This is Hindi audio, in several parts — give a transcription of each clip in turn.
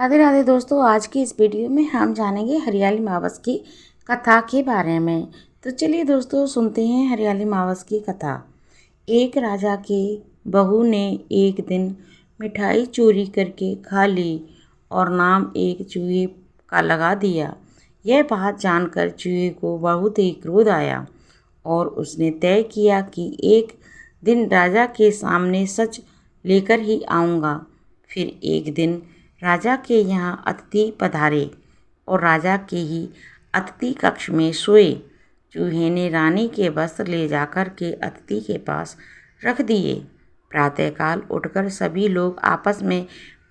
राधे राधे दोस्तों, आज की इस वीडियो में हम जानेंगे हरियाली मावस की कथा के बारे में। तो चलिए दोस्तों, सुनते हैं हरियाली मावस की कथा। एक राजा के बहू ने एक दिन मिठाई चोरी करके खा ली और नाम एक चूहे का लगा दिया। यह बात जानकर चूहे को बहुत ही क्रोध आया और उसने तय किया कि एक दिन राजा के सामने सच लेकर ही आऊँगा। फिर एक दिन राजा के यहाँ अतिथि पधारे और राजा के ही अतिथि कक्ष में सोए। चूहे ने रानी के वस्त्र ले जाकर के अतिथि के पास रख दिए। प्रातःकाल उठकर सभी लोग आपस में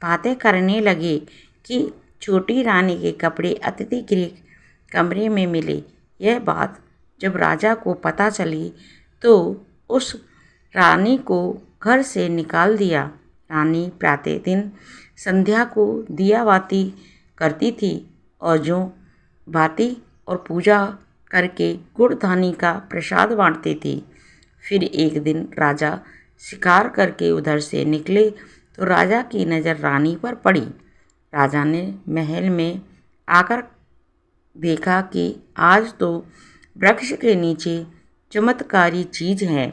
बातें करने लगे कि छोटी रानी के कपड़े अतिथि गृह कमरे में मिले। यह बात जब राजा को पता चली तो उस रानी को घर से निकाल दिया। रानी प्रतिदिन संध्या को दिया बाती करती थी और जो बाती और पूजा करके गुड़ धानी का प्रसाद बांटती थी। फिर एक दिन राजा शिकार करके उधर से निकले तो राजा की नज़र रानी पर पड़ी। राजा ने महल में आकर देखा कि आज तो वृक्ष के नीचे चमत्कारी चीज़ है।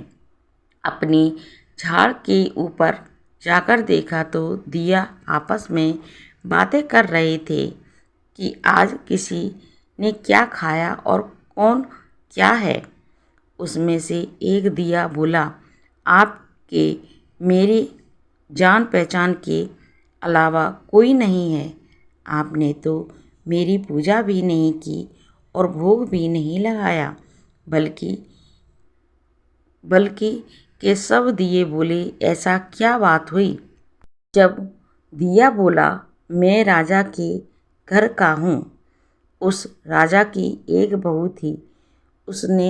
अपनी झाड़ के ऊपर जाकर देखा तो दिया आपस में बातें कर रहे थे कि आज किसी ने क्या खाया और कौन क्या है। उसमें से एक दिया बोला, आपके मेरे जान पहचान के अलावा कोई नहीं है। आपने तो मेरी पूजा भी नहीं की और भोग भी नहीं लगाया। बल्कि के सब दिए बोले, ऐसा क्या बात हुई? जब दिया बोला, मैं राजा के घर का हूँ। उस राजा की एक बहू थी। उसने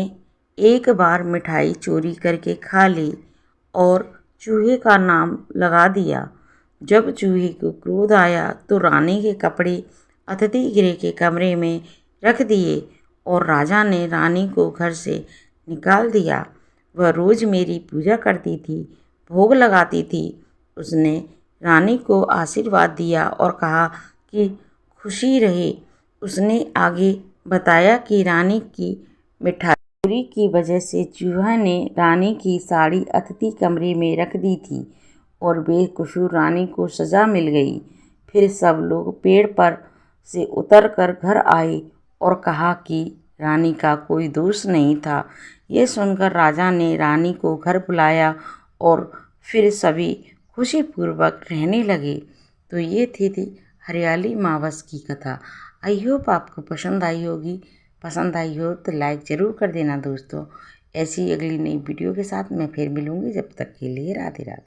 एक बार मिठाई चोरी करके खा ली और चूहे का नाम लगा दिया। जब चूहे को क्रोध आया तो रानी के कपड़े अतिथि गृह के कमरे में रख दिए और राजा ने रानी को घर से निकाल दिया। वह रोज़ मेरी पूजा करती थी, भोग लगाती थी। उसने रानी को आशीर्वाद दिया और कहा कि खुशी रहे। उसने आगे बताया कि रानी की मिठाई चोरी की वजह से चूहा ने रानी की साड़ी अतिथि कमरे में रख दी थी और बेकसूर रानी को सज़ा मिल गई। फिर सब लोग पेड़ पर से उतरकर घर आए और कहा कि रानी का कोई दोष नहीं था। ये सुनकर राजा ने रानी को घर बुलाया और फिर सभी खुशीपूर्वक रहने लगे। तो ये थी हरियाली मावस की कथा। आई होप आपको पसंद आई होगी। पसंद आई हो तो लाइक ज़रूर कर देना दोस्तों। ऐसी अगली नई वीडियो के साथ मैं फिर मिलूँगी। जब तक के लिए राधे राधे।